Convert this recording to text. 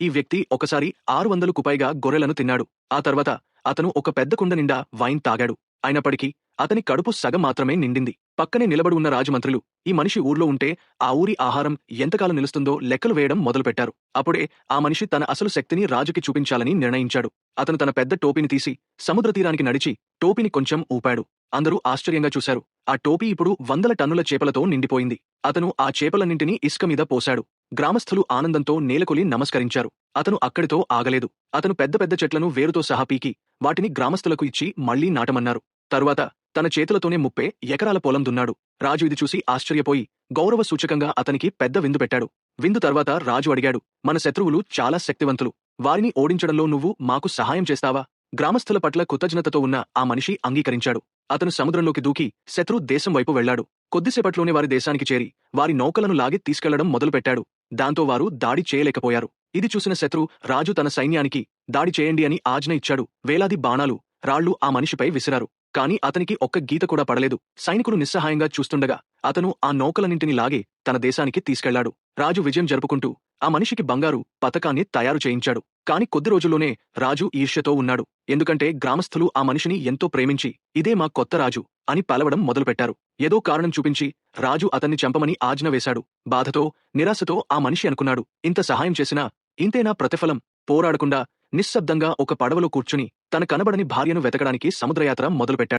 ఈ వ్యక్తి ఒకసారి 600కు పైగా గొర్రెలను తిన్నాడు. ఆ తర్వాత అతను ఒక పెద్ద కుండ నిండా వైన్ తాగాడు. అయినప్పటికీ అతని కడుపు సగం మాత్రమే నిండింది. పక్కనే నిలబడి ఉన్న రాజమంత్రులు ఈ మనిషి ఊర్లో ఉంటే ఆ ఊరి ఆహారం ఎంతకాలం నిలుస్తుందో లెక్కలు వేయడం మొదలుపెట్టారు. అప్పుడే ఆ మనిషి తన అసలు శక్తిని రాజుకి చూపించాలని నిర్ణయించాడు. అతను తన పెద్ద టోపీని తీసి సముద్ర తీరానికి నడిచి టోపీని కొంచెం ఊపాడు. అందరూ ఆశ్చర్యంగా చూశారు. ఆ టోపీ ఇప్పుడు 100 టన్నుల చేపలతో నిండిపోయింది. అతను ఆ చేపలన్నింటినీ ఇసుక మీద పోశాడు. గ్రామస్థులు ఆనందంతో నేలకొలి నమస్కరించారు. అతను అక్కడితో ఆగలేదు. అతను పెద్ద పెద్ద చెట్లను వేరుతో సహా పీకి వాటిని గ్రామస్థులకు ఇచ్చి మళ్లీ నాటమన్నారు. తరువాత తన చేతులతోనే 30 ఎకరాల పొలం దున్నాడు. రాజు ఇది చూసి ఆశ్చర్యపోయి గౌరవ సూచకంగా అతనికి పెద్ద విందు పెట్టాడు. విందు తర్వాత రాజు అడిగాడు, మన శత్రువులు చాలా శక్తివంతులు. వారిని ఓడించడంలో నువ్వు మాకు సహాయం చేస్తావా? గ్రామస్థుల పట్ల కృతజ్ఞతతో ఉన్న ఆ మనిషి అంగీకరించాడు. అతను సముద్రంలోకి దూకి శత్రు దేశం వైపు వెళ్లాడు. కొద్దిసేపట్లోనే వారి దేశానికి చేరి వారి నౌకలను లాగి తీసుకెళ్లడం మొదలుపెట్టాడు. దాంతో వారు దాడి చేయలేకపోయారు. ఇది చూసిన శత్రు రాజు తన సైన్యానికి దాడి చేయండి అని ఆజ్ఞ ఇచ్చాడు. వేలాది బాణాలు, రాళ్లు ఆ మనిషిపై విసిరారు. కాని అతనికి ఒక్క గీత కూడా పడలేదు. సైనికులు నిస్సహాయంగా చూస్తుండగా అతను ఆ నౌకలన్నింటినీ లాగి తన దేశానికి తీసుకెళ్లాడు. రాజు విజయం జరుపుకుంటూ ఆ మనిషికి బంగారు పతకాన్ని తయారు చేయించాడు. కాని కొద్ది రోజుల్లోనే రాజు ఈర్ష్యతో ఉన్నాడు. ఎందుకంటే గ్రామస్థులు ఆ మనిషిని ఎంతో ప్రేమించి ఇదే మా కొత్త రాజు అని పలవడం మొదలుపెట్టారు. ఏదో కారణం చూపించి రాజు అతన్ని చంపమని ఆజ్ఞ వేశాడు. బాధతో, నిరాశతో ఆ మనిషి అనుకున్నాడు, ఇంత సహాయం చేసినా ఇంతేనా ప్రతిఫలం? పోరాడకుండా నిశ్శబ్దంగా ఒక పడవలో కూర్చుని తన కనబడని భార్యను వెతకడానికి సముద్రయాత్ర మొదలుపెట్టాడు.